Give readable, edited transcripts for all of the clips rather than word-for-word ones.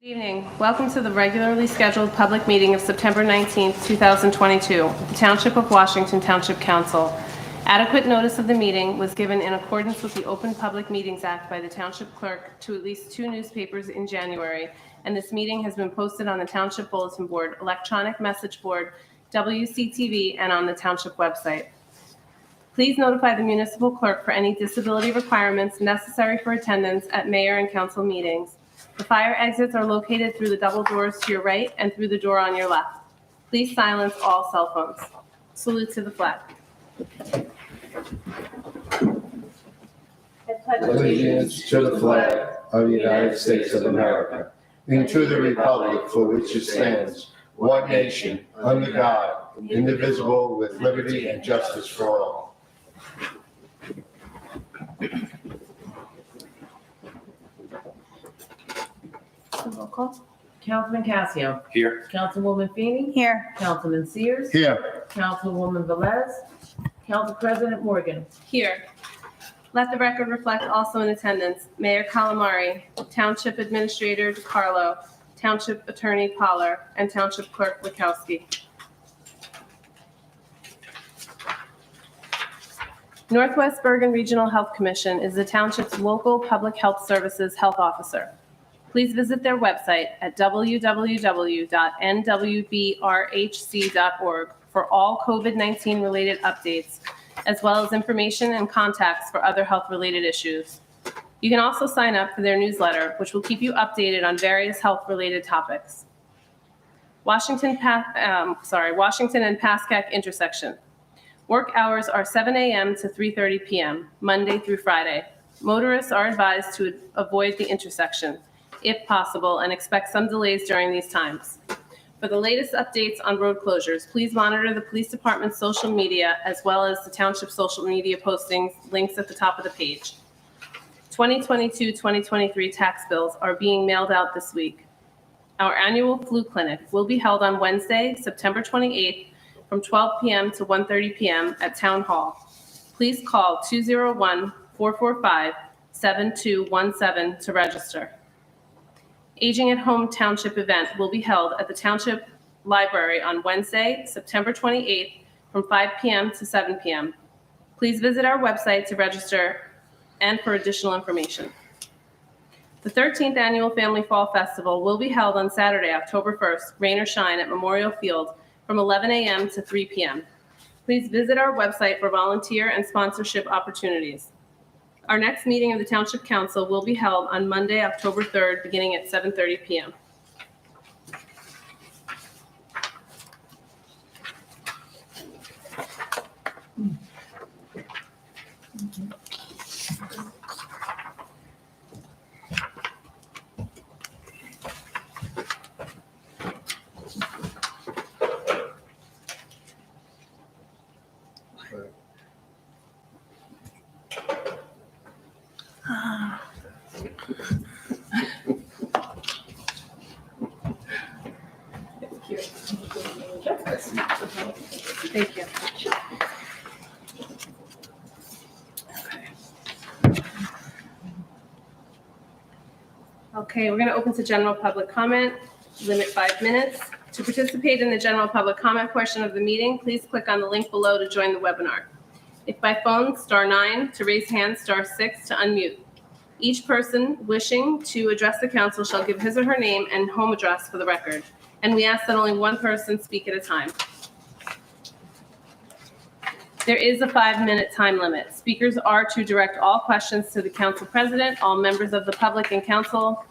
Good evening. Welcome to the regularly scheduled public meeting of September 19th, 2022, with the Township of Washington Township Council. Adequate notice of the meeting was given in accordance with the Open Public Meetings Act by the Township Clerk to at least 2 newspapers in January, and this meeting has been posted on the Township Bulletin Board, electronic message board, WCTV, and on the Township website. Please notify the municipal clerk for any disability requirements necessary for attendance at mayor and council meetings. The fire exits are located through the double doors to your right and through the door on your left. Please silence all cell phones. Salute to the flag. Allegiance to the flag of the United States of America and to the republic for which it stands, one nation, under God, indivisible, with liberty and justice for all. Roll call. Councilman Casio. Here. Councilwoman Feeney. Here. Councilman Sears. Here. Councilwoman Velez. Council President Morgan. Here. Let the record reflect also in attendance, Mayor Calamari, Township Administrator DiCarlo, Township Attorney Poller, and Township Clerk Wachowski. Northwest Bergen Regional Health Commission is the township's local public health services health officer. Please visit their website at www.nwbrhc.org for all COVID-19 related updates, as well as information and contacts for other health-related issues. You can also sign up for their newsletter, which will keep you updated on various health-related topics. Washington and Pascack intersection. Work hours are 7 a.m. to 3:30 p.m., Monday through Friday. Motorists are advised to avoid the intersection, if possible, and expect some delays during these times. For the latest updates on road closures, please monitor the police department's social media as well as the township social media postings, links at the top of the page. 2022-2023 tax bills are being mailed out this week. Our annual flu clinic will be held on Wednesday, September 28th from 12 p.m. to 1:30 p.m. at Town Hall. Please call 201-445-7217 to register. Aging at Home Township event will be held at the Township Library on Wednesday, September 28th from 5 p.m. to 7 p.m. Please visit our website to register and for additional information. The 13th Annual Family Fall Festival will be held on Saturday, October 1st, rain or shine, at Memorial Field from 11 a.m. to 3 p.m. Please visit our website for volunteer and sponsorship opportunities. Our next meeting of the Township Council will be held on Monday, October 3rd, beginning at 7:30 p.m. Thank you. Okay, we're going to open to general public comment. Limit 5 minutes. To participate in the general public comment portion of the meeting, please click on the link below to join the webinar. If by phone, *9; to raise hand, *6; to unmute. Each person wishing to address the council shall give his or her name and home address for the record, and we ask that only one person speak at a time. There is a 5-minute time limit. Speakers are to direct all questions to the council president. All members of the public and council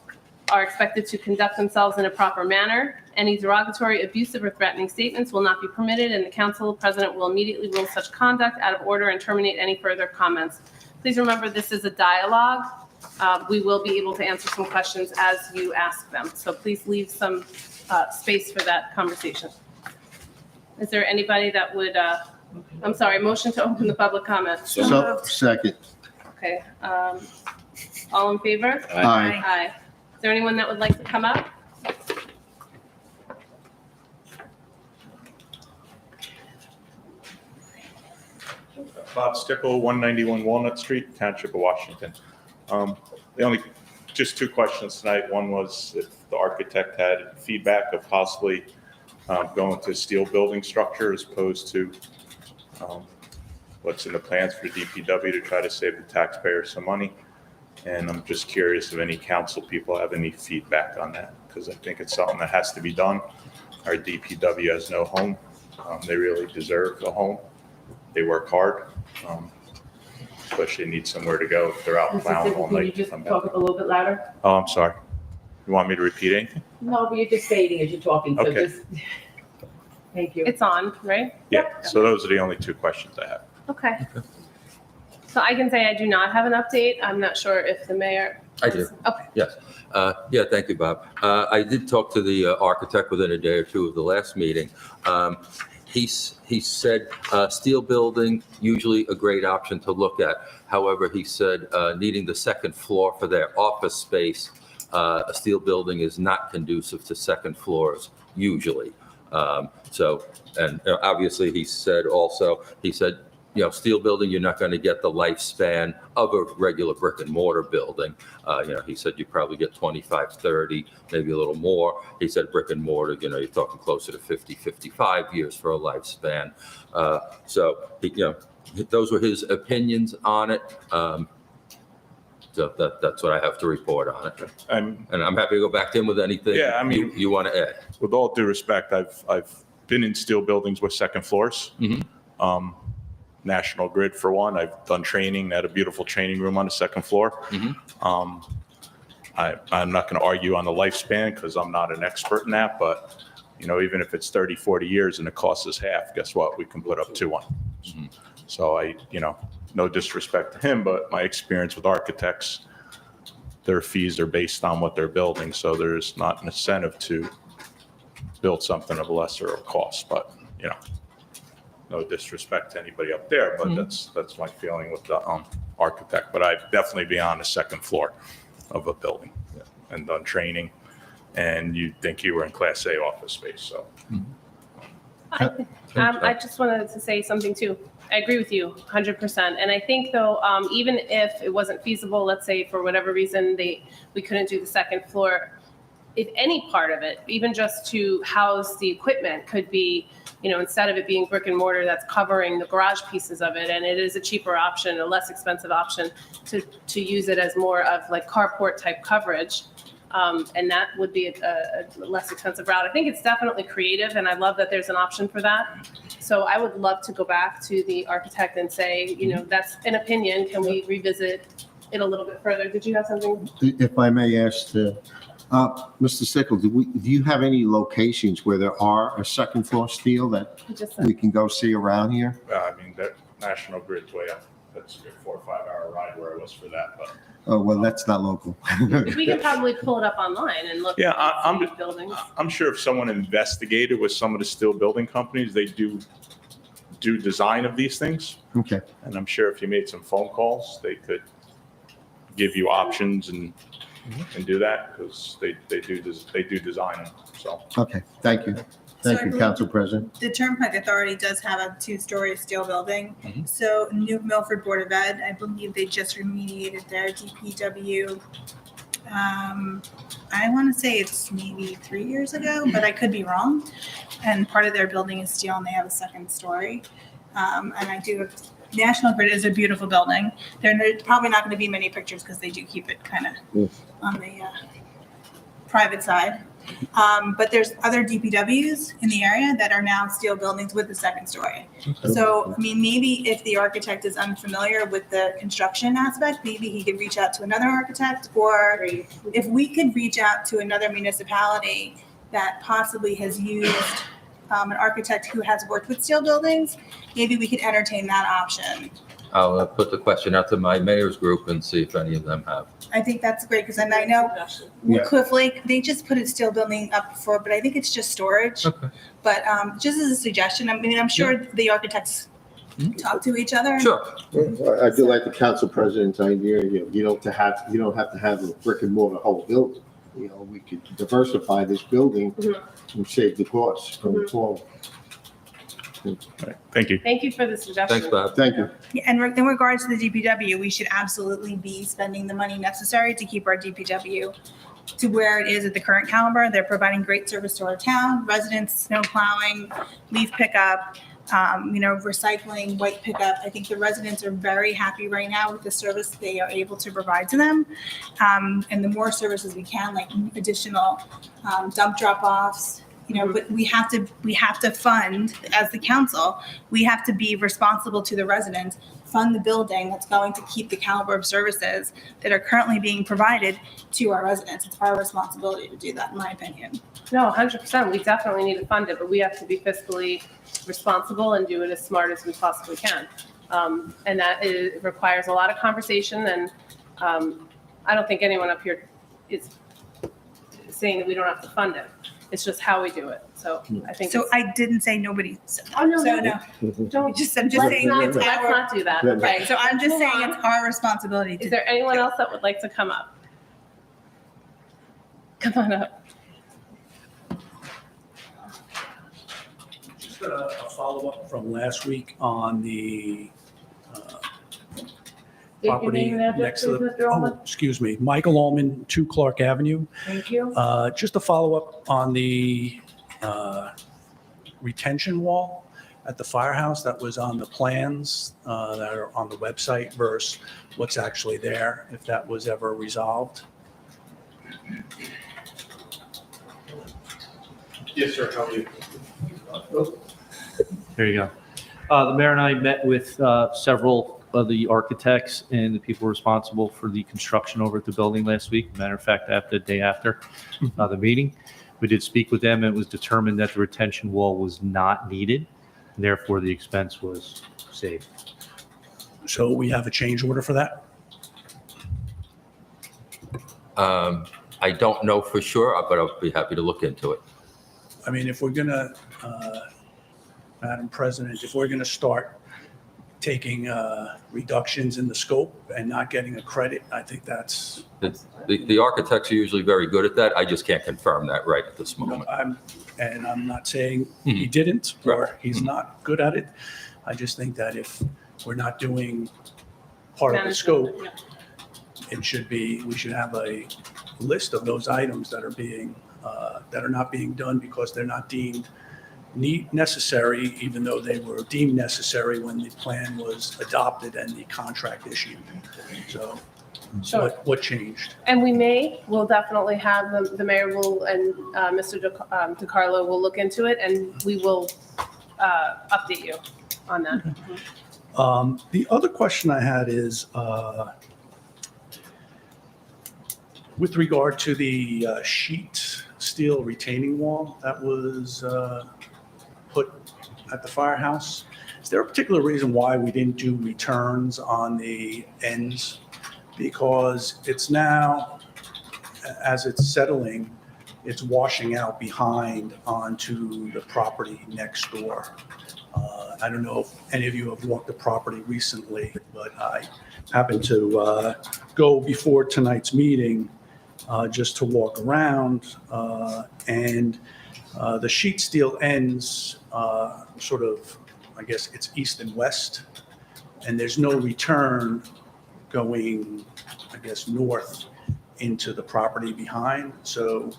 are expected to conduct themselves in a proper manner. Any derogatory, abusive, or threatening statements will not be permitted, and the council president will immediately rule such conduct out of order and terminate any further comments. Please remember, this is a dialogue. We will be able to answer some questions as you ask them, so please leave some space for that conversation. Is there anybody that would, motion to open the public comment? So, second. Okay, all in favor? Aye. Aye. Is there anyone that would like to come up? Bob Stickle, 191 Walnut Street, Township of Washington. The only Just two questions tonight. One was if the architect had feedback of possibly going to steel building structure as opposed to what's in the plans for DPW to try to save the taxpayer some money. And I'm just curious if any council people have any feedback on that, because I think it's something that has to be done. Our DPW has no home. They really deserve a home. They work hard, especially need somewhere to go if they're out plowing all Can you night. just talk a little bit louder? Oh, I'm sorry. You want me to repeat anything? No, but you're just fading as you're talking, so Okay. just, thank you. It's on, right? Yeah, so those are the only two questions I have. Okay. So I can say I do not have an update. I'm not sure if the mayor. I do. Okay. Yes. Yeah, thank you, Bob. I did talk to the architect within a day or two of the last meeting. He said steel building, usually a great option to look at. However, he said needing the second floor for their office space, a steel building is not conducive to second floors usually. And obviously he said, steel building, you're not going to get the lifespan of a regular brick and mortar building. He said you probably get 25, 30, maybe a little more. He said brick and mortar, you're talking closer to 50, 55 years for a lifespan. Those were his opinions on it. So that's what I have to report on it. And I'm happy to go back to him with anything you want to add. With all due respect, I've been in steel buildings with second floors. Mm-hmm. National Grid for one. I've done training at a beautiful training room on the second floor. Mm-hmm. I'm not going to argue on the lifespan because I'm not an expert in that, but even if it's 30, 40 years and the cost is half, guess what? We can put up 2-1. Mm-hmm. So no disrespect to him, but my experience with architects, their fees are based on what they're building. So there's not an incentive to build something of lesser cost, but no disrespect to anybody up there, but that's my feeling with the architect. But I'd definitely be on the second floor of a building and done training, and you'd think you were in Class A office space. So I just wanted to say something too. I agree with you 100%. And I think though, even if it wasn't feasible, let's say for whatever reason we couldn't do the second floor, if any part of it, even just to house the equipment, could be, instead of it being brick and mortar, that's covering the garage pieces of it, and it is a cheaper option, a less expensive option to use it as more of like carport type coverage. And that would be a less expensive route. I think it's definitely creative, and I love that there's an option for that. So I would love to go back to the architect and say, that's an opinion. Can we revisit it a little bit further? Did you have something? If I may ask, Mr. Sickle, do you have any locations where there are a second floor steel that we can go see around here? that National Grid's way up. That's a good 4 or 5 hour ride where I was for that. But Oh, well, that's not local. We can probably pull it up online and look at buildings. I'm sure if someone investigated with some of the steel building companies, they do design of these things. Okay, And I'm sure if you made some phone calls, they could give you options and do that because they do design them. So okay, thank you. Thank you, Council President. The Turnpike Authority does have a 2-story steel building. Mhm. So New Milford Board of Ed, I believe they just remediated their DPW. I want to say it's maybe 3 years ago, but I could be wrong. And part of their building is steel and they have a second story. And I do, National Grid is a beautiful building. There's probably not going to be many pictures because they do keep it kind of on the private side. But there's other DPWs in the area that are now steel buildings with the second story. So, maybe if the architect is unfamiliar with the construction aspect, maybe he could reach out to another architect, or if we could reach out to another municipality that possibly has used an architect who has worked with steel buildings, maybe we could entertain that option. I'll put the question out to my mayor's group and see if any of them have. I think that's great, because I know Yeah. Cliff Lake, they just put a steel building up before, but I think it's just storage. Okay. But just as a suggestion, I'm sure the architects talk to each other. Sure. I do like the Council President's idea. You don't have to have a brick and mortar whole building. We could diversify this building and save the costs going forward. All right, thank you. Thank you for the suggestion. Thanks, Bob. Thank you. Yeah, and in regards to the DPW, we should absolutely be spending the money necessary to keep our DPW to where it is at the current caliber. They're providing great service to our town, residents, snow plowing, leaf pickup, recycling, white pickup. I think the residents are very happy right now with the service they are able to provide to them. And the more services we can, like additional dump drop-offs, but we have to fund, as the council, we have to be responsible to the residents, fund the building that's going to keep the caliber of services that are currently being provided to our residents. It's our responsibility to do that, in my opinion. No, 100%. We definitely need to fund it, but we have to be fiscally responsible and do it as smart as we possibly can. And requires a lot of conversation. And I don't think anyone up here is saying that we don't have to fund it. It's just how we do it. So I think. So I didn't say nobody said that. Oh, no, So no. no. Don't. I'm just saying Let's it's our, not do that. okay, so I'm just Move saying on. it's our responsibility to. Is there anyone else that would like to come up? Come on up. Just a follow-up from last week on the property next to the, excuse me, Michael Ullman, 2 Clark Avenue. Thank you. Just a follow-up on the retention wall at the firehouse that was on the plans that are on the website versus what's actually there, if that was ever resolved. Yes, sir. How are you? There you go. The mayor and I met with several of the architects and the people responsible for the construction over at the building last week. Matter of fact, the day after the meeting, we did speak with them, and it was determined that the retention wall was not needed, and therefore the expense was saved. So we have a change order for that? I don't know for sure, but I'll be happy to look into it. I mean, if we're gonna, Madam President, if we're gonna start taking reductions in the scope and not getting a credit, I think that's, The architects are usually very good at that. I just can't confirm that right at this you know, moment. I'm not saying he didn't or Right. he's not good at it. I just think that if we're not doing part of the scope, it should be, we should have a list of those items that are being, that are not being done because they're not deemed necessary, even though they were deemed necessary when the plan was adopted and the contract issued. So Sure. what changed? And we'll definitely have the mayor will, and Mr. DiCarlo will look into it, and we will update you on that. The other question I had is with regard to the sheet steel retaining wall that was put at the firehouse. Is there a particular reason why we didn't do returns on the ends? Because it's now, as it's settling, it's washing out behind onto the property next door. I don't know if any of you have walked the property recently, but I happened to go before tonight's meeting just to walk around, and the sheet steel ends sort of, I guess it's east and west, and there's no return going, I guess, north into the property behind. So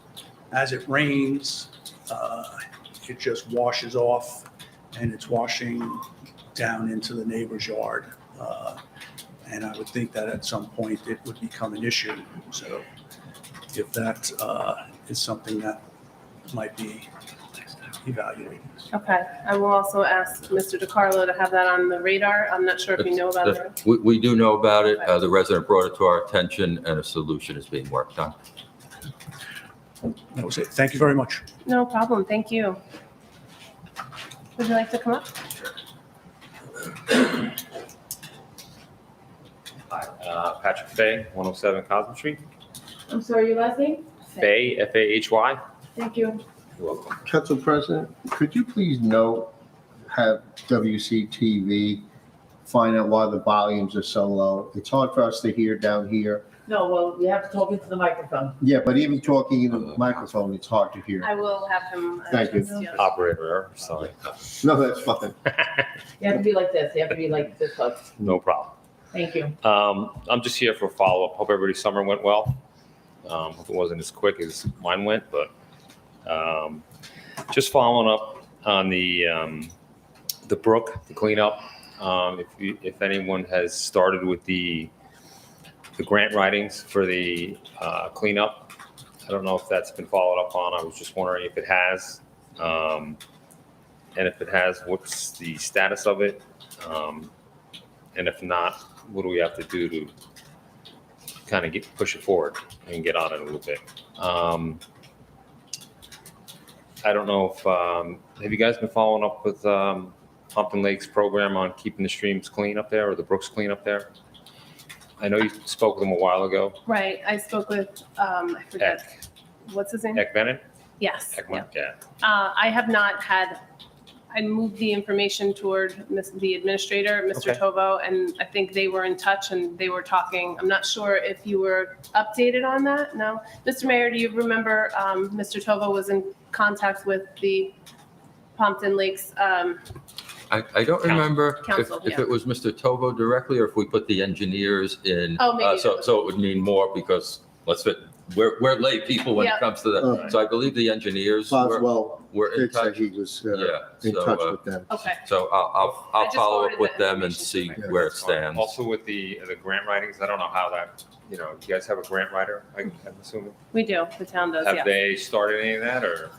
as it rains, it just washes off and it's washing down into the neighbor's yard. And I would think that at some point it would become an issue. So if that is something that might be evaluated. Okay, I will also ask Mr. DiCarlo to have that on the radar. I'm not sure if you know about it. We do know about it. The resident brought it to our attention, and a solution is being worked on. That was it. Thank you very much. No problem, thank you. Would you like to come up? Hi, Patrick Fay, 107 Cosmo Street. I'm sorry, your last name? Fay, F-A-H-Y. Thank you. You're welcome. Council President, could you please have WCTV find out why the volumes are so low? It's hard for us to hear down here No, well, you have to talk into the microphone. Yeah, but even talking in the microphone, it's hard to hear. I will have him. Thank you. Operator, sorry. No, that's fine. You have to be like this. You have to be like this close. No problem. Thank you. I'm just here for a follow-up. Hope everybody's summer went well. Hope it wasn't as quick as mine went, but just following up on the brook, the cleanup. If anyone has started with the grant writings for the cleanup, I don't know if that's been followed up on. I was just wondering if it has. And if it has, what's the status of it? And if not, what do we have to do to kind of push it forward and get on it a little bit? I don't know if, have you guys been following up with Pompton Lake's program on keeping the streams clean up there or the brooks clean up there? I know you spoke with them a while ago. Right, I spoke with, I forget, what's his name? Eck Bennett? Yes. Ekman, yeah. I have not had, I moved the information toward the administrator, Mr. Okay. Tovo, and I think they were in touch and they were talking. I'm not sure if you were updated on that, no? Mr. Mayor, do you remember Mr. Tovo was in contact with the Pompton Lakes? I don't remember Council, if yeah. it was Mr. Tovo directly or if we put the engineers in. Oh, maybe So that was- so it would mean more because we're lay people when Yeah. it comes to that. Right. So I believe the engineers Boswell were in did say touch. he was Yeah, in so, touch with them. Okay, So I'll I just follow up forwarded with that them and information see to them. where it stands. Also with the grant writings, I don't know how that, you guys have a grant writer, I'm assuming? we do, the town does, Have yeah. they started any of that or?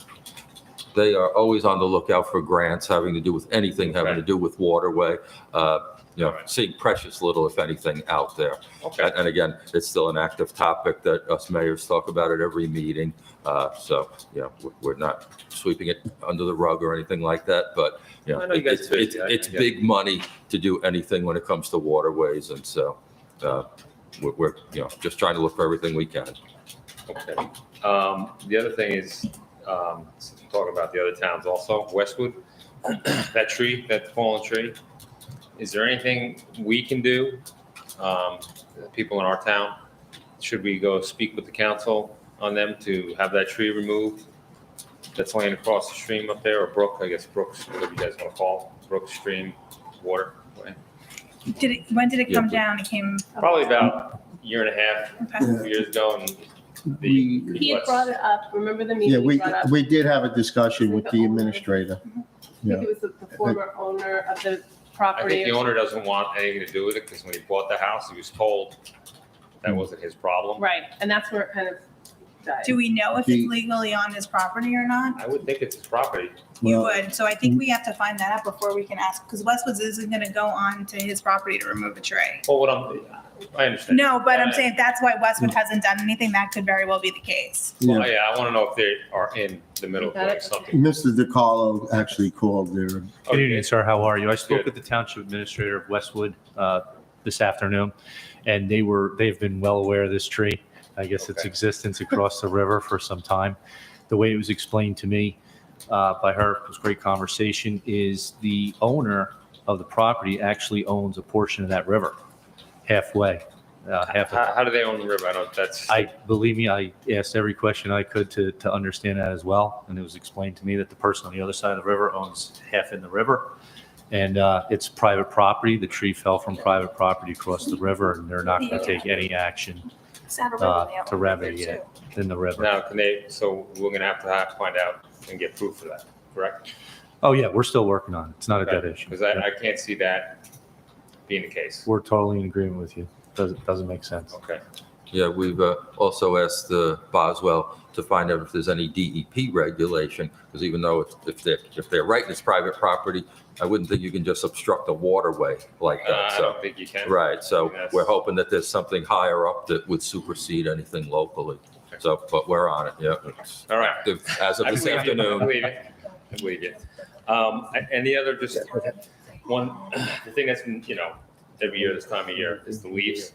They are always on the lookout for grants having to do with anything having Okay. to do with waterway. Alright. Seeing precious little, if anything, out there. Okay, And again, it's still an active topic that us mayors talk about at every meeting. So, we're not sweeping it under the rug or anything like that, but, I know you guys it's, are it's, busy. I it's get it. big money to do anything when it comes to waterways. And so, we're just trying to look for everything we can. okay. The other thing is, talking about the other towns also, Westwood, that tree, that fallen tree, is there anything we can do, people in our town? Should we go speak with the council on them to have that tree removed that's laying across the stream up there, or brook, I guess brooks, whatever you guys want to call it, brook, stream, water? When did it come Yeah, down? It came. Probably about a year and a half, Okay. 2 years ago, and We, He had brought it up, remember the yeah, meeting he brought up? we did have a discussion with the administrator. I Yeah. think it was the former owner of the I property. think the owner doesn't want anything to do with it, because when he bought the house, he was told that wasn't his problem. Right, and that's where it kind of died. Do we know if it's legally on his property or not? I would think it's his property. You Well, would. So I think we have to find that out before we can ask, because Westwoods isn't going to go on to his property to remove a tree. Well, I understand. No, but I'm saying if that's why Westwood hasn't done anything, that could very well be the case. Well, Yeah. yeah, I want to know if they are in the middle of Got doing it. something. Mr. DiCarlo actually called there. Good evening, sir. How are you? I spoke Good. with the Township Administrator of Westwood this afternoon, and they've been well aware of this tree. I guess its Okay. existence across the river for some time. The way it was explained to me by her, it was a great conversation, is the owner of the property actually owns a portion of that river, halfway. Half of How do they own the river? I don't, that's, Believe me, I asked every question I could to understand that as well. And it was explained to me that the person on the other side of the river owns half in the river. And it's private property. The tree fell from private property across the river, and they're not going to take any action to remedy it in the river. now, so we're going to have to find out and get proof for that, correct? Oh, yeah, we're still working on it. It's not a dead issue. Because I can't see that being the case. We're totally in agreement with you. Doesn't make sense. Okay. Yeah, we've also asked Boswell to find out if there's any DEP regulation, because even though if they're right in it's private property, I wouldn't think you can just obstruct a waterway like that. I So, don't think you can. right, so That's- we're hoping that there's something higher up that would supersede anything locally. So, but we're on it, yeah. It's All right. active as of I this believe you. I afternoon. believe it. I believe you. And the other, just one, the thing that's been, every year this time of year is the leaves.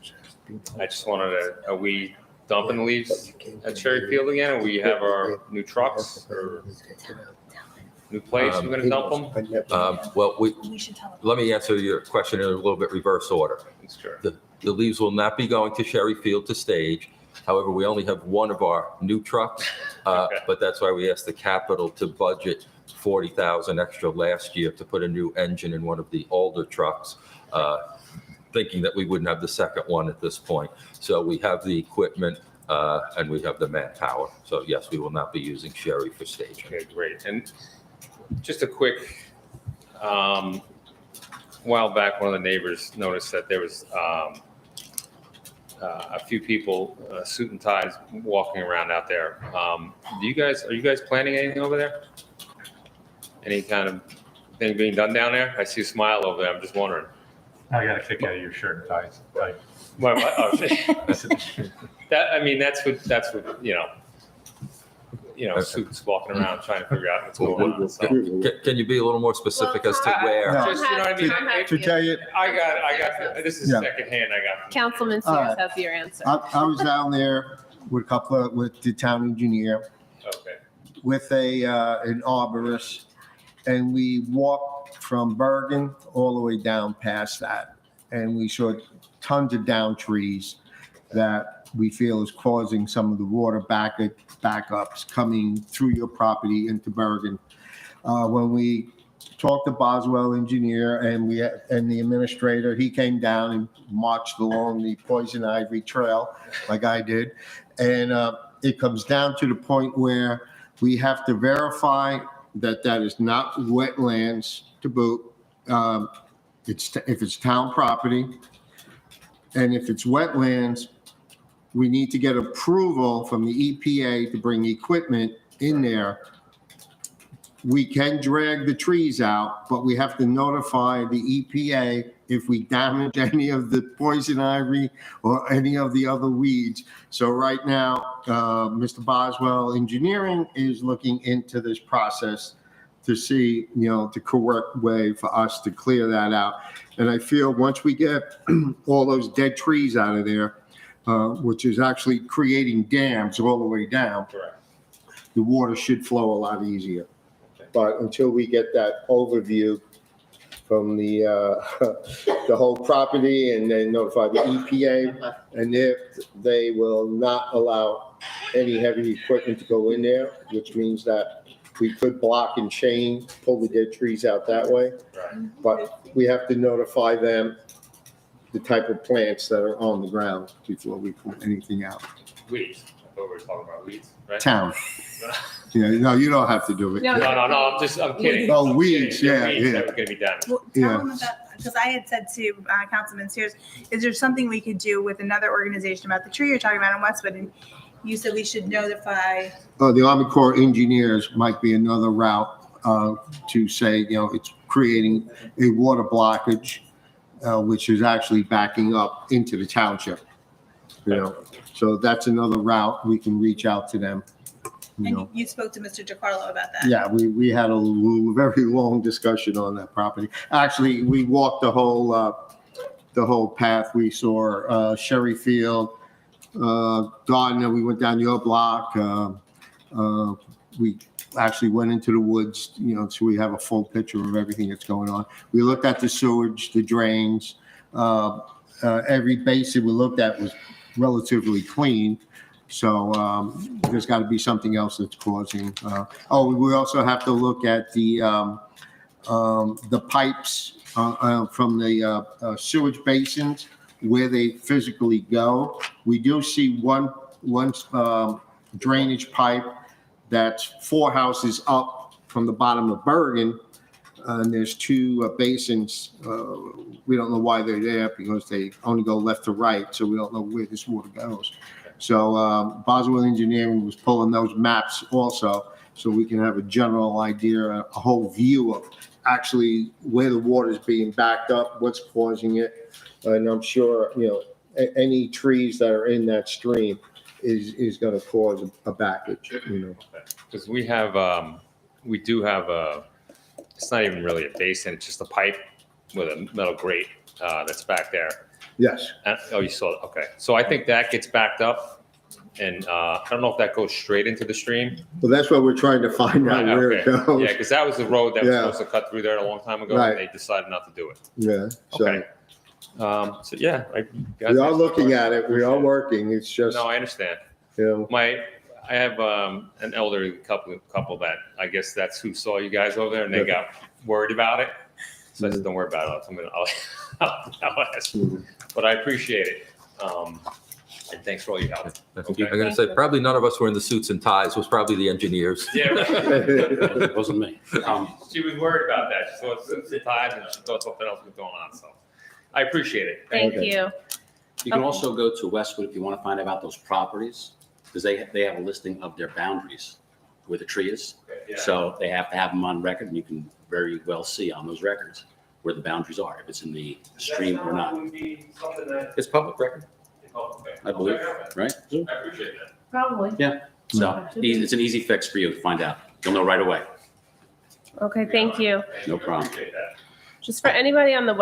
I just wanted to, are we dumping the leaves at Cherry Field again? Or we have our new trucks or new place we're gonna dump them? Well, We should tell them. let me answer your question in a little bit reverse order. Sure. The leaves will not be going to Sherry Field to stage. However, we only have one of our new trucks, but that's why we asked the capital to budget 40,000 extra last year to put a new engine in one of the older trucks, thinking that we wouldn't have the second one at this point. So we have the equipment and we have the manpower. So yes, we will not be using Sherry for staging. Okay, great. And just a quick, while back, one of the neighbors noticed that there was a few people, suit and ties, walking around out there. Are you guys planning anything over there? Any kind of thing being done down there? I see a smile over there. I'm just wondering. I got a kick out of your shirt and ties. What? Oh, that's what suits walking around trying to figure out what's going on. So. Can you be a little more specific as to where? Just, you know what I mean? To tell you, I got this is secondhand. I got. Councilman Sears has your answer. I was down there with with the town engineer, Okay. with an arborist, and we walked from Bergen all the way down past that, and we saw tons of down trees that we feel is causing some of the water backups coming through your property into Bergen. When we talked to Boswell engineer and the administrator, he came down and marched along the poison ivy trail like I did, and it comes down to the point where we have to verify that is not wetlands to boot. If it's town property, and if it's wetlands, we need to get approval from the EPA to bring equipment in there. We can drag the trees out, but we have to notify the EPA if we damage any of the poison ivy or any of the other weeds. So right now, Mr. Boswell Engineering is looking into this process to see, the correct way for us to clear that out. And I feel once we get all those dead trees out of there, which is actually creating dams all the way down, Correct. the water should flow a lot easier. But until we get that overview from the whole property and then notify the EPA, and if they will not allow any heavy equipment to go in there, which means that we could block and chain, pull the dead trees out that way. Right. But we have to notify them the type of plants that are on the ground before we pull anything out. Weeds. I thought we were talking about weeds, right? Town. No, you don't have to do it. No, No, I'm kidding. Oh, I'm weeds, kidding. yeah, Weeds yeah. that were going to be damaged. Well, Yeah. tell them about, because I had said to Councilman Sears, is there something we could do with another organization about the tree you're talking about in Westwood? And you said we should notify. The Army Corps engineers might be another route to say, it's creating a water blockage, which is actually backing up into the township. So that's another route. We can reach out to them. And you spoke to Mr. DiCarlo about that. Yeah, we had a very long discussion on that property. Actually, we walked the whole path. We saw Sherry Field, Gardner. We went down your block. We actually went into the woods, so we have a full picture of everything that's going on. We looked at the sewage, the drains. Every basin we looked at was relatively clean. So there's got to be something else that's causing. We also have to look at the pipes from the sewage basins, where they physically go. We do see one drainage pipe that's 4 houses up from the bottom of Bergen, and there's 2 basins. We don't know why they're there because they only go left to right, so we don't know where this water goes. So Boswell Engineering was pulling those maps also, so we can have a general idea, a whole view of actually where the water is being backed up, what's causing it. And I'm sure, any trees that are in that stream is going to cause a backage, Because we do have it's not even really a basin, it's just a pipe with a metal grate that's back there. Yes. You saw it, okay. So I think that gets backed up, and I don't know if that goes straight into the stream. Well, that's what we're trying to find out Right, where it okay. goes. Yeah, because that was the road that was Yeah. supposed to cut through there a long time ago, Right. and they decided not to do it. Yeah. So, Okay. So yeah, We are looking at it. We are working. It's just, No, I understand. you know, I have an elderly couple that I guess that's who saw you guys over there and they got worried about it. So I said, don't worry about it. I'll ask. But I appreciate it. And thanks for all your help. Okay. I'm going to say, probably none of us were in the suits and ties. It was probably the engineers. Yeah, right. It wasn't me. She was worried about that. She thought suits and ties and she thought something else was going on. So I appreciate it. Thank Okay. you. You can also go to Westwood if you want to find out about those properties, because they have a listing of their boundaries where the tree is. Yeah. So they have to have them on record, and you can very well see on those records where the boundaries are, if it's in the stream or not. It's public record, I believe, right? I appreciate that. Probably. Yeah. So it's an easy fix for you to find out. You'll know right away. Okay, thank you. No problem. Appreciate that. Just for anybody on the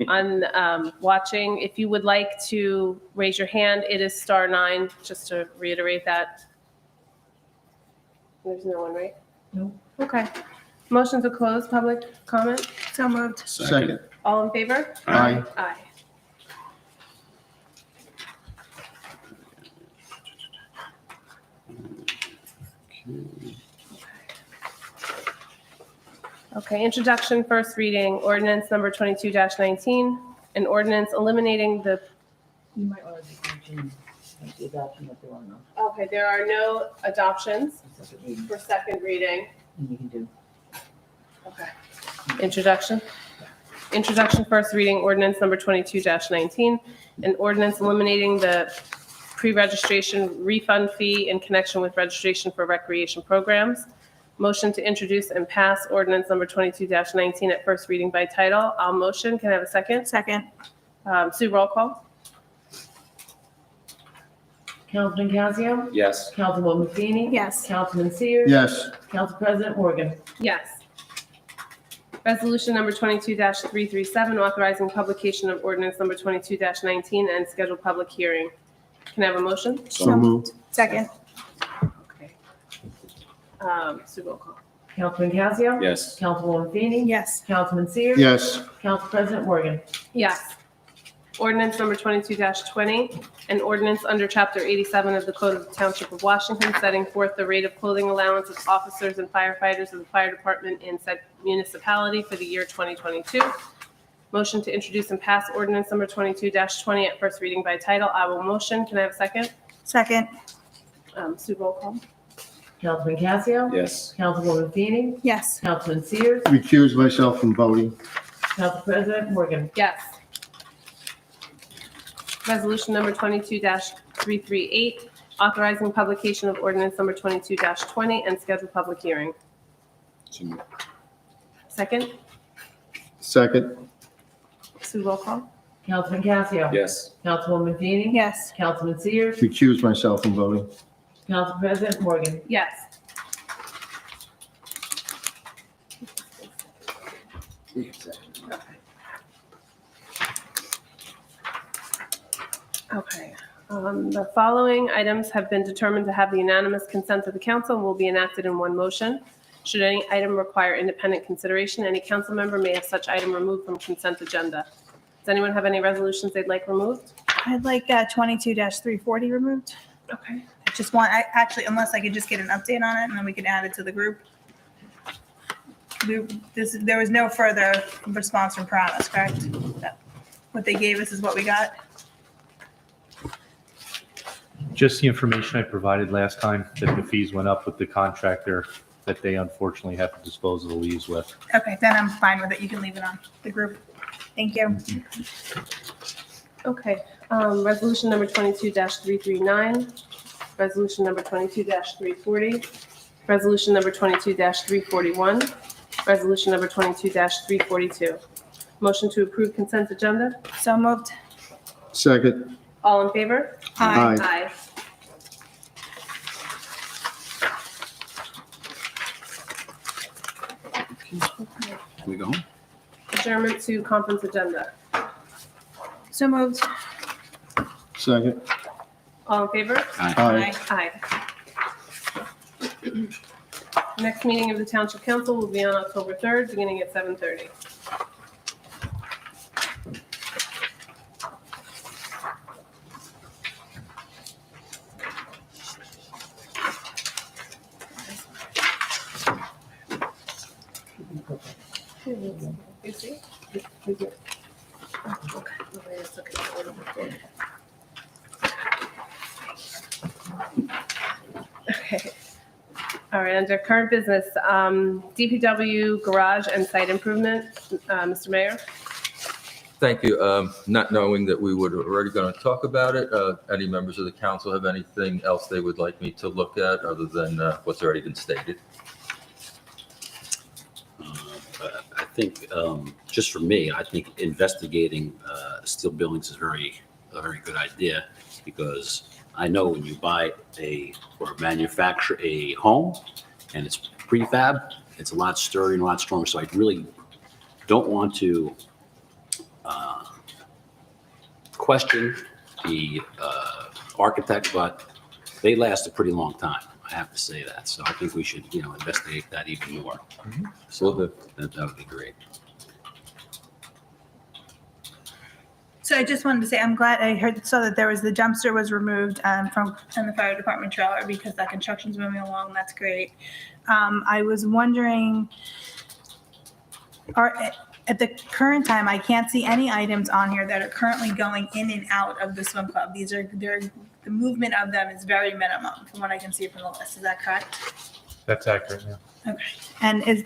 on watching, if you would like to raise your hand, it is *9, just to reiterate that. There's no one, right? No. Okay. Motion to close public comment? So moved. second. All in favor? Aye. Aye. Okay, introduction, first reading, ordinance number 22-19, an ordinance eliminating the, You might want to mention the adoption of the one, okay, there are no adoptions for second reading. and you can do. Okay. Introduction. Introduction, first reading, ordinance number 22-19, an ordinance eliminating the pre-registration refund fee in connection with registration for recreation programs. Motion to introduce and pass ordinance number 22-19 at first reading by title. I'll motion. Can I have a second? Second. Sue, roll call. Councilman Cazio? Yes. Councilwoman Feeney? Yes. Councilman Sears? Yes, Council President Morgan? Yes. Resolution number 22-337, authorizing publication of ordinance number 22-19 and schedule public hearing. Can I have a motion? so moved. Second. Okay. Sue, roll call. Councilman Cazio? Yes. Councilwoman Feeney? Yes. Councilman Sears? Yes, Council President Morgan? Yes. Ordinance number 22-20, an ordinance under Chapter 87 of the Code of the Township of Washington, setting forth the rate of clothing allowance of officers and firefighters of the fire department in said municipality for the year 2022. Motion to introduce and pass ordinance number 22-20 at first reading by title. I will motion. Can I have a second? Second. Sue, roll call. Councilman Cazio? Yes. Councilwoman Feeney? Yes. Councilman Sears? recuse myself from voting. Council President Morgan? Yes. Resolution number 22-338, authorizing publication of ordinance number 22-20 and schedule public hearing. Second, Second, Sue, roll call. Councilman Cazio? Yes. Councilwoman Feeney? Yes. Councilman Sears? recuse myself from voting. Council President Morgan? Yes. Okay. The following items have been determined to have the unanimous consent of the council and will be enacted in one motion. Should any item require independent consideration, any council member may have such item removed from consent agenda. Does anyone have any resolutions they'd like removed? I'd like 22-340 removed. Okay. I just unless I could just get an update on it and then we can add it to the group. There was no further response from Paramus, correct? What they gave us is what we got? Just the information I provided last time, that the fees went up with the contractor that they unfortunately have to dispose of the leaves with. Okay, then I'm fine with it. You can leave it on the group. Thank you. Okay. Resolution number 22-339, resolution number 22-340, resolution number 22-341, resolution number 22-342. Motion to approve consent agenda. So moved. Second, All in favor? Aye. Aye. Can we go home? Adjournment to conference agenda. So moved. second, All in favor? aye. Aye. Next meeting of the Township Council will be on October 3rd, beginning at 7:30. You see? Is it? Oh, okay. Let me just look at that a little bit. Okay. All right, under current business, DPW garage and site improvement, Mr. Mayor? Thank you. Not knowing that we were already going to talk about it, any members of the council have anything else they would like me to look at other than what's already been stated? I think, just for me, I think investigating steel buildings is a very good idea, because I know when you buy or manufacture a home and it's prefab, it's a lot sturdier and a lot stronger. So I really don't want to question the architect, but they last a pretty long time. I have to say that. So I think we should, investigate that even more. So that would be great. So I just wanted to say, I'm glad saw that there was the dumpster was removed from the fire department trailer because that construction's moving along. That's great. I was wondering, at the current time, I can't see any items on here that are currently going in and out of the swim club. The movement of them is very minimum from what I can see from the list. Is that correct? That's accurate, yeah. Okay. And as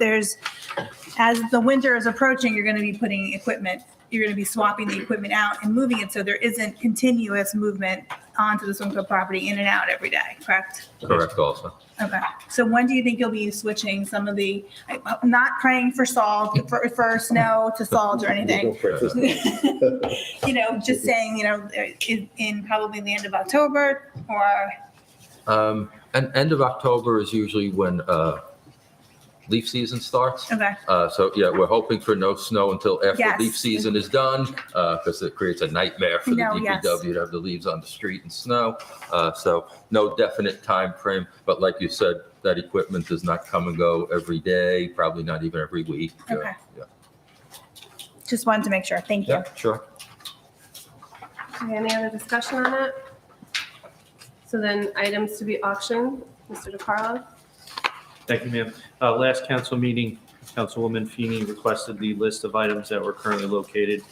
the winter is approaching, you're going to be putting equipment, you're going to be swapping the equipment out and moving it so there isn't continuous movement onto the swim club property in and out every day, correct? Correct also. Okay. So when do you think you'll be switching some of I'm not praying for salt, for snow to salt or anything. Just saying, in probably the end of October or? And end of October is usually when leaf season starts. Okay. So yeah, we're hoping for no snow until after Yes. leaf season is done, because it creates a nightmare for the No, yes. DPW to have the leaves on the street and snow. So no definite time frame, but like you said, that equipment does not come and go every day, probably not even every week. Okay. Yeah. Just wanted to make sure. Thank you. Yeah, sure. Okay, any other discussion on that? So then items to be auctioned, Mr. DeCarlo? Thank you, ma'am. Last council meeting, Councilwoman Feeney requested the list of items that were currently located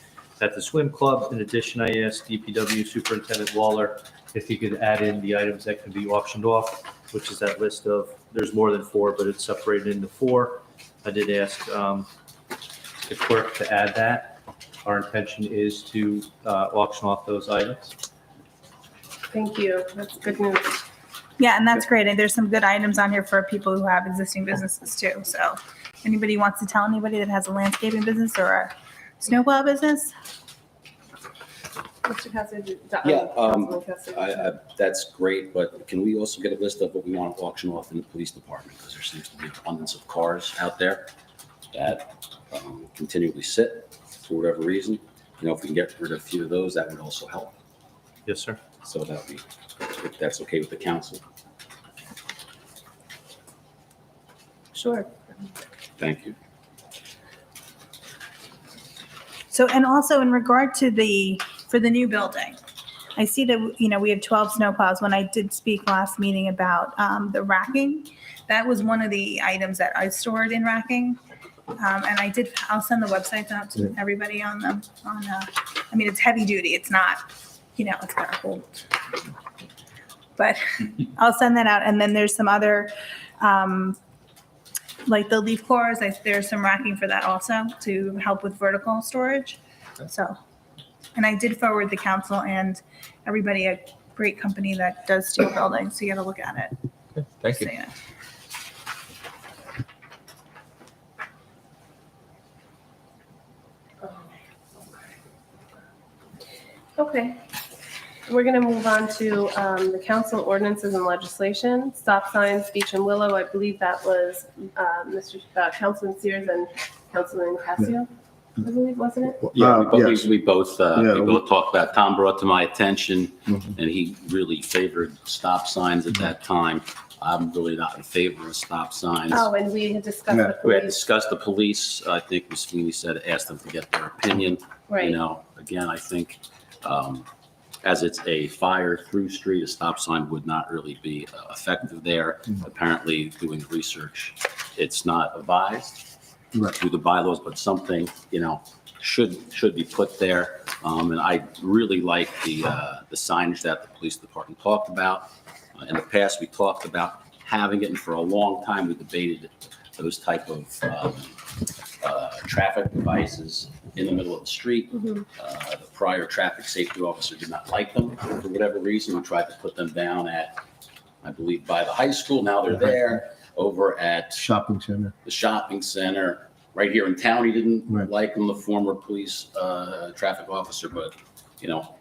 at the swim club. In addition, I asked DPW Superintendent Waller if he could add in the items that can be auctioned off, which is that list of, there's more than 4, but it's separated into 4. I did ask the clerk to add that. Our intention is to auction off those items. Thank you. That's good news. Yeah, and that's great. And there's some good items on here for people who have existing businesses too. So anybody wants to tell anybody that has a landscaping business or a snowplow business? Mr. Cassidy? Yeah, Councilman Cassidy. That's great, but can we also get a list of what we want to auction off in the police department? Because there seems to be an abundance of cars out there that continually sit for whatever reason. If we can get rid of a few of those, that would also help. Yes, sir. So that would be, if that's okay with the council. Sure. Thank you. So, and also in regard to for the new building, I see that, we have 12 snowplows. When I did speak last meeting about the racking, that was one of the items that I stored in racking. And I'll send the websites out to everybody on them. It's heavy duty. It's not, it's got a hold. But I'll send that out. And then there's some other, like the leaf cores, there's some racking for that also to help with vertical storage. So, and I did forward the council and everybody a great company that does steel buildings, so you got to look at it. Okay, thank you. So, yeah. Okay. We're going to move on to the council ordinances and legislation. Stop signs, Beach and Willow. I believe that was Councilman Sears and Councilman Casio, I believe, wasn't it? Yeah, Yes. we both talked about, Tom brought to my attention, Mhm. and he really favored stop signs at that time. I'm really not in favor of stop signs. Oh, and we had discussed Yeah. the We had police. discussed the police. I think Ms. Sweeney said, asked them to get their opinion. Right. Again, I think as it's a fire-through street, a stop sign would not really be effective there. Apparently, doing research, it's not advised. Right. through the bylaws, but something, should be put there. And I really like the signage that the police department talked about. In the past, we talked about having it, and for a long time, we debated those type of traffic devices in the middle of the street. The prior traffic safety officer did not like them for whatever reason. We tried to put them down at, I believe, by the high school. Now they're there. Over at Shopping center. the shopping center. Right here in town, he didn't Right. like him, the former police traffic officer, but,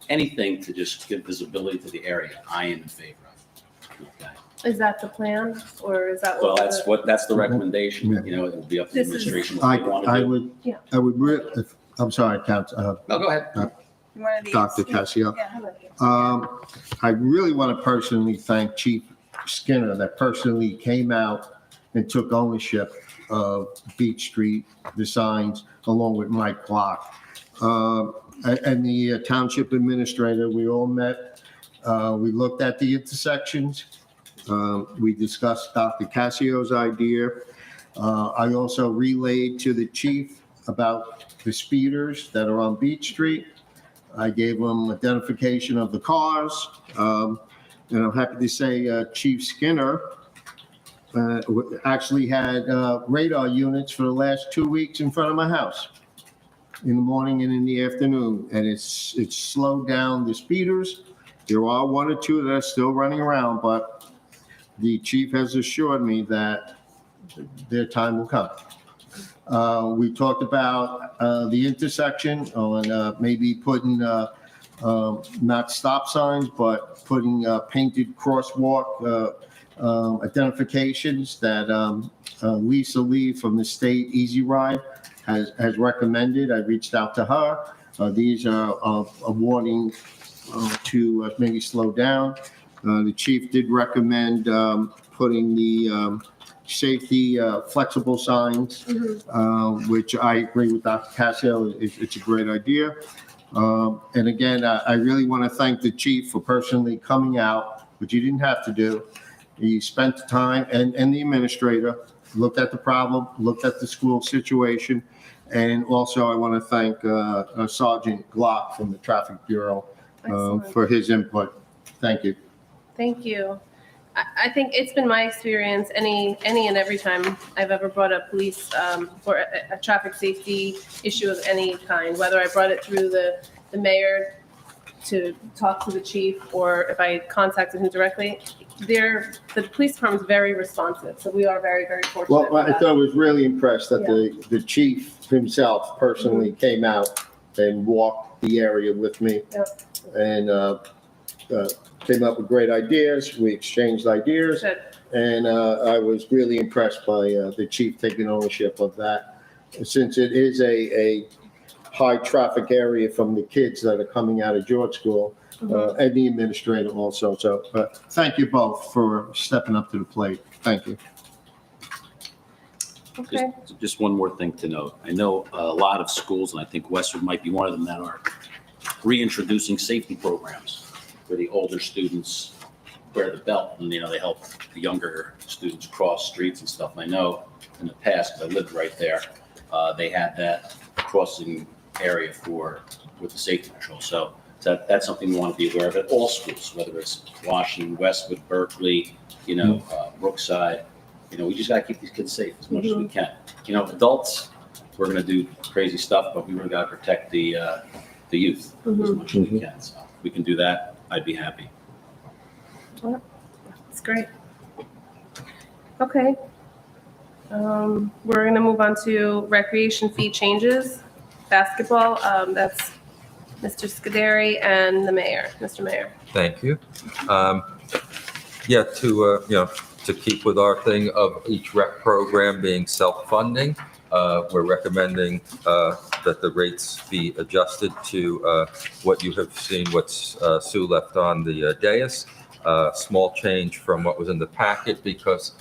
anything to just give visibility to the area, I am in favor of. Okay. Is that the plan, or is that? Well, what that's the recommendation, Yeah. it will be up to the This is- administration what they want to I do. would, Yeah. I would, I'm sorry, No, go ahead. One of these. Dr. Cassio. Yeah. I really want to personally thank Chief Skinner that personally came out and took ownership of Beach Street, the signs, along with Mike Block. And the township administrator, we all met. We looked at the intersections. We discussed Dr. Cassio's idea. I also relayed to the chief about the speeders that are on Beach Street. I gave him identification of the cars. And I'm happy to say Chief Skinner actually had radar units for the last 2 weeks in front of my house, in the morning and in the afternoon. And it's slowed down the speeders. There are one or two that are still running around, but the chief has assured me that their time will come. We talked about the intersection on maybe putting not stop signs, but putting painted crosswalk identifications that Lisa Lee from the state Easy Ride has recommended. I reached out to her. These are a warning to maybe slow down. The chief did recommend putting the safety flexible signs, which I agree with Dr. Cassio. It's a great idea. And again, I really want to thank the chief for personally coming out, which he didn't have to do. He spent the time, and the administrator looked at the problem, looked at the school situation. And also I want to thank Sergeant Glock from the Traffic Bureau Excellent. for his input. Thank you. Thank you. I think it's been my experience, any and every time I've ever brought up police or a traffic safety issue of any kind, whether I brought it through the mayor to talk to the chief, or if I contacted him directly, the police department is very responsive. So we are very, very fortunate. Well, for I that. thought I was really impressed that the chief himself personally came out and walked the area with me. Yep. And came up with great ideas. We exchanged ideas. Good. And I was really impressed by the chief taking ownership of that, since it is a high traffic area from the kids that are coming out of George School, and the administrator also. So thank you both for stepping up to the plate. Thank you. Okay. Just one more thing to note. I know a lot of schools, and I think Westwood might be one of them, that are reintroducing safety programs where the older students wear the belt and, they help the younger students cross streets and stuff. And I know in the past, because I lived right there, they had that crossing area with the safety patrol. So that's something we want to be aware of at all schools, whether it's Washington, Westwood, Berkeley, Brookside. We just got to keep these kids safe as much as we can. Adults, we're going to do crazy stuff, but we really got to protect the youth as much as we can. So if we can do that, I'd be happy. That's great. Okay. We're going to move on to recreation fee changes. Basketball, that's Mr. Scuderi and the mayor. Mr. Mayor. Thank you. To keep with our thing of each rec program being self-funding, we're recommending that the rates be adjusted to what you have seen, what's Sue left on the dais. Small change from what was in the packet, because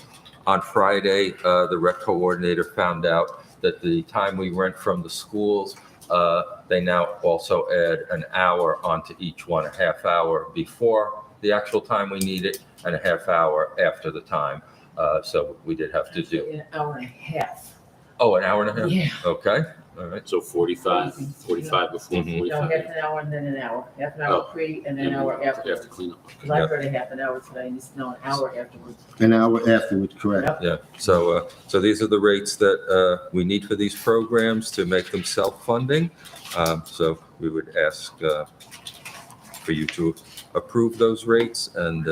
on Friday, the rec coordinator found out that the time we rent from the schools, they now also add an hour onto each one, a half hour before the actual time we need it and a half hour after the time. So we did have to do. An hour and a half. Oh, an hour and a half? Yeah. Okay, all right. So 45 before, Mhm. 45. Half an hour and then an hour. Half an hour Oh. pre and an hour afterwards. After cleanup. Because I heard a half an hour today, and it's now an hour afterwards. An hour afterwards, correct. Yeah, so, so these are the rates that we need for these programs to make them self-funding. So we would ask for you to approve those rates, and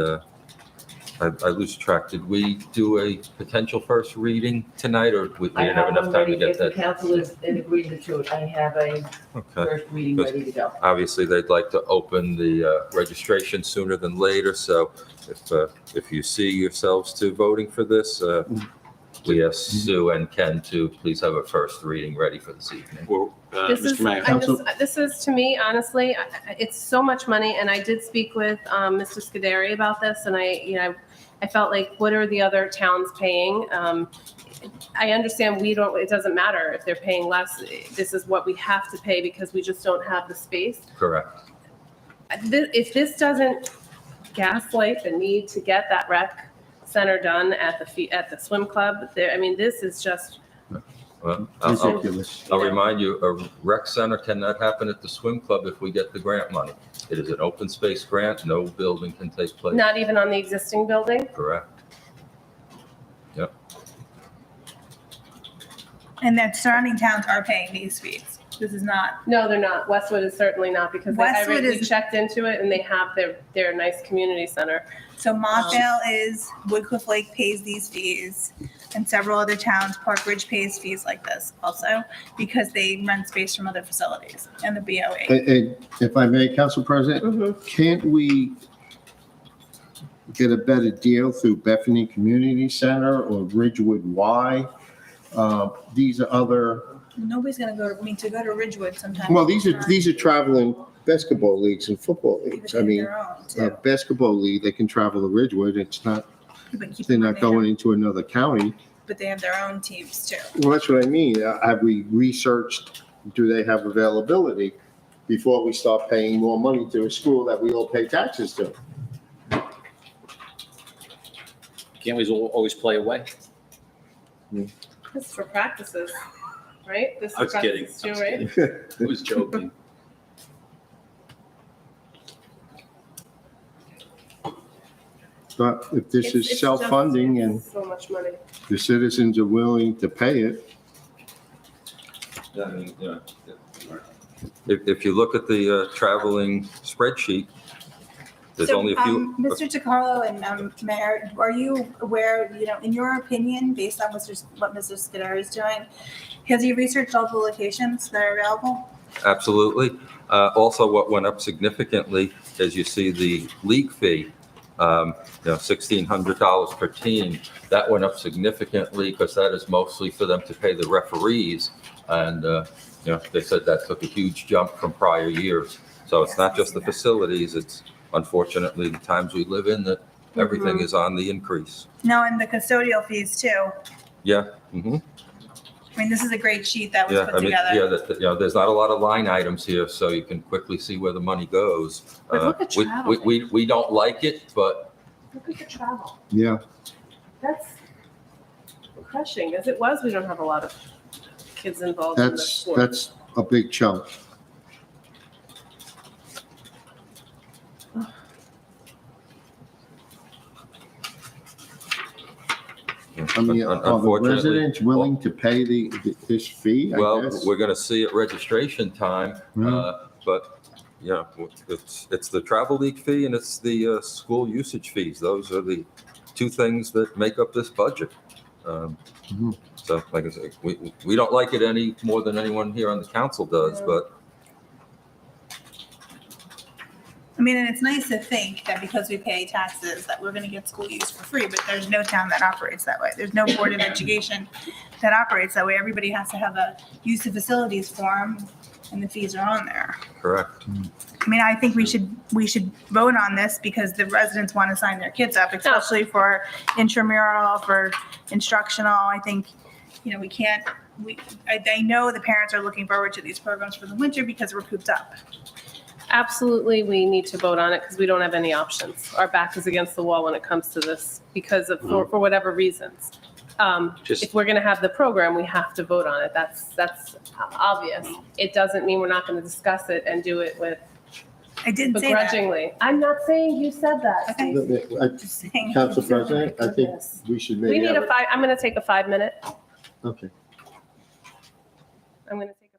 I lose track. Did we do a potential first reading tonight, or we I didn't have have enough them time to ready, get if the that? council is in agreement to it, I have a Okay. first reading Good. ready to go. Obviously, they'd like to open the registration sooner than later, so if you see yourselves to voting for this, we ask Sue and Ken to please have a first reading ready for this evening. Well, This is, Mr. Mayor. this is to me, honestly, it's so much money, and I did speak with Mr. Scuderi about this, and I felt like, what are the other towns paying? I understand it doesn't matter if they're paying less, this is what we have to pay because we just don't have the space. Correct. If this doesn't gaslight the need to get that rec center done at the swim club, this is just, Well, Ridiculous. I'll remind you, a rec center cannot happen at the swim club if we get the grant money. It is an open space grant, no building can take place. not even on the existing building. Correct. And that surrounding towns are paying these fees. This is not, No, they're not. Westwood is certainly not because Westwood we is- checked into it and they have their nice community center. so Montvale is, Woodcliff Lake pays these fees, and several other towns, Park Ridge pays fees like this also, because they rent space from other facilities and the BOE. And if I may, Council President, Mhm. can't we get a better deal through Bethany Community Center or Ridgewood Y? These are other, Nobody's gonna to go to Ridgewood sometime. well, these are traveling basketball leagues and football leagues. I mean, Their own, too. basketball league, they can travel to Ridgewood. It's not, But keep they're in not mind they going have- into another county. But they have their own teams too. Well, that's what I mean. Have we researched, do they have availability before we start paying more money to a school that we all pay taxes to? Can't we always play away? This is for practices, right? This is I was kidding. practices I too, was right? kidding. I was joking. But if this It's is just- self-funding and So much money. the citizens are willing to pay it, I mean, yeah. If you look at the traveling spreadsheet, there's So, only a few. Mr. DiCarlo and Mayor, are you aware, in your opinion, based on what Mr. Scuderi is doing, has he researched all the locations that are available? Absolutely. Also, what went up significantly, as you see the league fee, $1,600 per team. That went up significantly because that is mostly for them to pay the referees. And, they said that took a huge jump from prior years. So it's not just the facilities, it's unfortunately the times we live in that everything is on the increase. No, and the custodial fees too. Yeah. Mm-hmm. This is a great sheet that was Yeah, put I mean, together. there's not a lot of line items here, so you can quickly see where the money goes. But look at We- travel. We don't like it, but Look at the travel. yeah. That's crushing. As it was, we don't have a lot of kids involved in the sport. That's a big chunk. I mean, are the unfortunately. residents willing to pay this fee, I Well, guess? we're gonna see at registration time, but, it's the travel league fee and it's the school usage fees. Those are the two things that make up this budget. Mhm. So, like I say, we don't like it any more than anyone here on the council does, Yeah. but And it's nice to think that because we pay taxes, that we're gonna get school use for free, but there's no town that operates that way. There's no board of education that operates that way. Everybody has to have a use of facilities form, and the fees are on there. correct. I think we should vote on this because the residents want to sign their kids up, especially for intramural, for instructional. I think, we can't, I know the parents are looking forward to these programs for the winter because we're cooped up. Absolutely, we need to vote on it because we don't have any options. Our back is against the wall when it comes to this because of, for whatever reasons. Just- if we're going to have the program, we have to vote on it. That's obvious. It doesn't mean we're not going to discuss it and do it with I didn't say that. begrudgingly. I'm not saying you said that. Okay. Just saying. Council President, I think Goodness. we should We maybe need have. I'm going to take a 5-minute. Okay. I'm going to take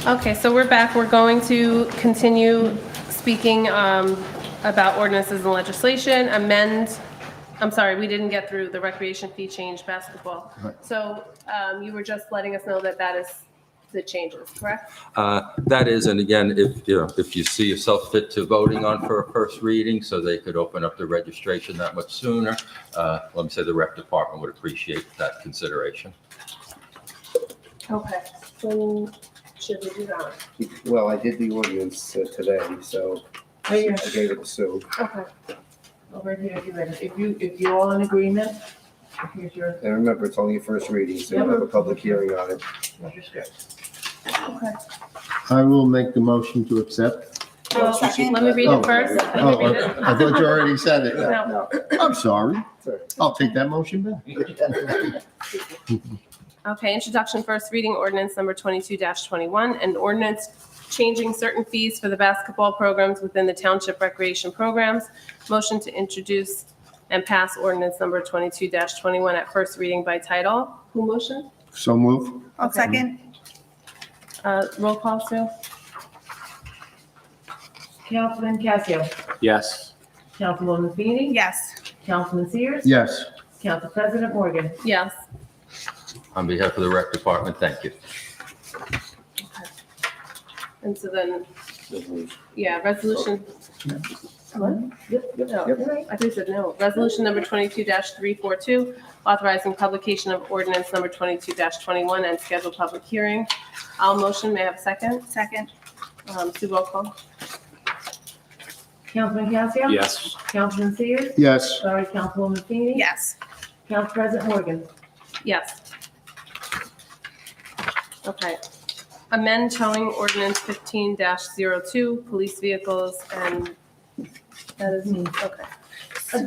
Okay, so we're back. We're going to continue speaking about ordinances and legislation, I'm sorry, we didn't get through the recreation fee change basketball. Right. So you were just letting us know that that is the changes, correct? That is, and again, if you see yourself fit to voting on for a first reading, so they could open up the registration that much sooner, let me say the rec department would appreciate that consideration. Okay, so should we do that? Well, I did the ordinance today, so Oh, yeah. I gave it to Sue. Okay. Over here, if you're all in agreement, here's your, And remember, it's only a first reading, so you'll have a public hearing on it. here's your script. Okay. I will make the motion to accept. Well, Second. let me read it first. Let me read it. I thought you already said it. No. I'm sorry. I'll take that motion back. Okay, introduction, first reading, ordinance number 22-21, an ordinance changing certain fees for the basketball programs within the township recreation programs. Motion to introduce and pass ordinance number 22-21 at first reading by title. Who motion? So move. I'll second. Roll call, Sue? Councilman Casio, Yes. Councilwoman Feeney, Yes. Councilman Sears, Yes. Council President Morgan. Yes. On behalf of the rec department, thank you. And so then, yeah, resolution. What? Yep, No, you're right. I think you said no. Resolution number 22-342, authorizing publication of ordinance number 22-21 and scheduled public hearing. I'll motion. May I have a second? Second. Sue, roll call. Councilman Casio. Yes. Councilman Sears, Yes. sorry, Councilwoman Feeney. Yes. Council President Morgan. Yes. Okay. Amend towing ordinance 15-02, police vehicles, and that is, okay.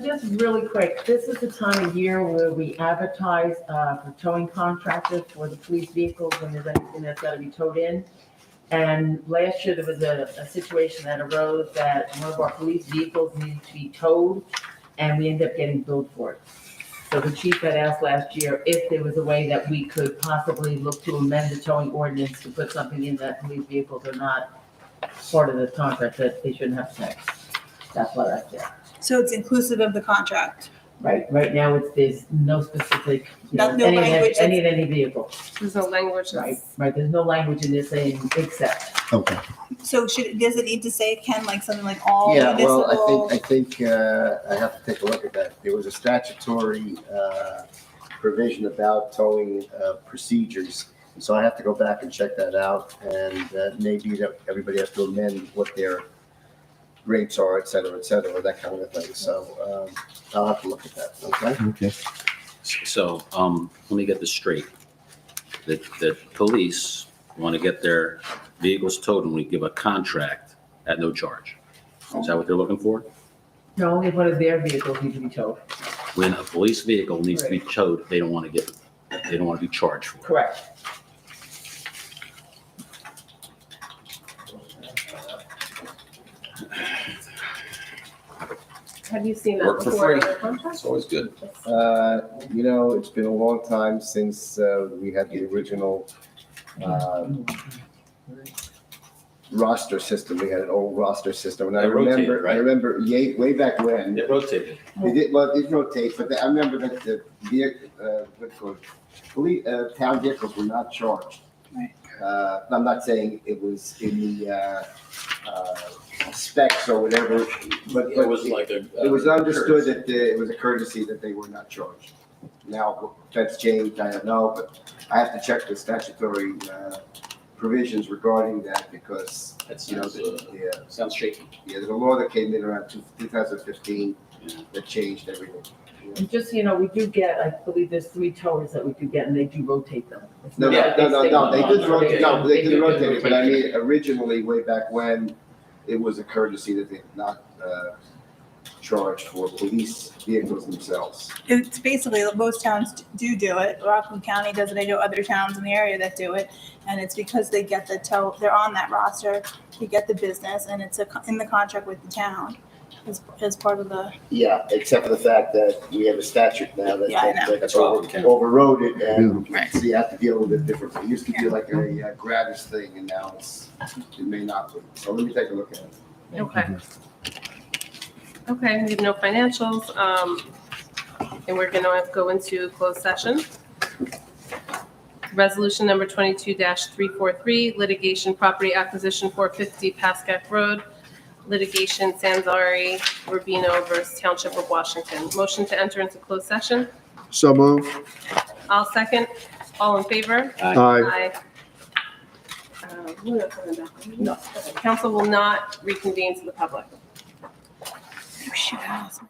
Just really quick, this is the time of year where we advertise for towing contractors for the police vehicles when there's anything that's got to be towed in. And last year, there was a situation that arose that one of our police vehicles needed to be towed, and we ended up getting billed for it. So the chief had asked last year if there was a way that we could possibly look to amend the towing ordinance to put something in that police vehicles are not part of the contract, that they shouldn't have to pay. That's why that's there. So it's inclusive of the contract. Right now, there's no specific, No language any vehicle. There's no language. Right, there's no language in this saying except. Okay. So does it need to say, Ken, like something like all Yeah, well, municipal? I think I have to take a look at that. There was a statutory provision about towing procedures. So I have to go back and check that out, and maybe that everybody has to amend what their rates are, et cetera, that kind of thing. So I'll have to look at that, okay? Okay. So, let me get this straight. The police want to get their vehicles towed and we give a contract at no charge. Is that what they're looking for? No, only one of their vehicles need to be towed. When a police vehicle needs to be towed, they don't want to be charged for it. Correct. Have you seen that Work for before in free. other contracts? always good. It's been a long time since we had the original roster system. We had an old roster system, and I They rotated, remember, right? way back when. It rotated. It did rotate, but I remember that the vehicle, town vehicles were not charged. Right. I'm not saying it was in the specs or whatever, but It was like a. it was understood that it was a courtesy that they were not charged. Now, if that's changed, I don't know, but I have to check the statutory provisions regarding that because, That you know, sounds, sounds shaky. there's a law that came in around 2015 Yeah. that changed everything. And just, so you know, we do get, I believe there's 3 towers that we do get, and they do rotate them. It's No, not no, like no, stay no, they on did one. rotate, no, they did do rotate it, but I rotate. mean, originally, way back when, it was a courtesy that they did not charge for police vehicles themselves. It's basically, most towns do it. Rockland County does it. I know other towns in the area that do it. And it's because they get the tow, they're on that roster, they get the business, and it's in the contract with the town. as part of the, Yeah, except for the fact that we have a statute now Yeah, I know. that's overrode it, and Right. so you have to deal with it differently. It used to be like a gratis thing, and now it may not be. So let me take a look at it. Okay. Okay, we have no financials, and we're gonna go into closed session. Resolution number 22-343, litigation property acquisition 450 Pascack Road, litigation Sanzari Rubino versus Township of Washington. Motion to enter into closed session. So move. I'll second. All in favor? Aye. We're not coming back. No. Council will not reconvene to the public. shoot, I lost my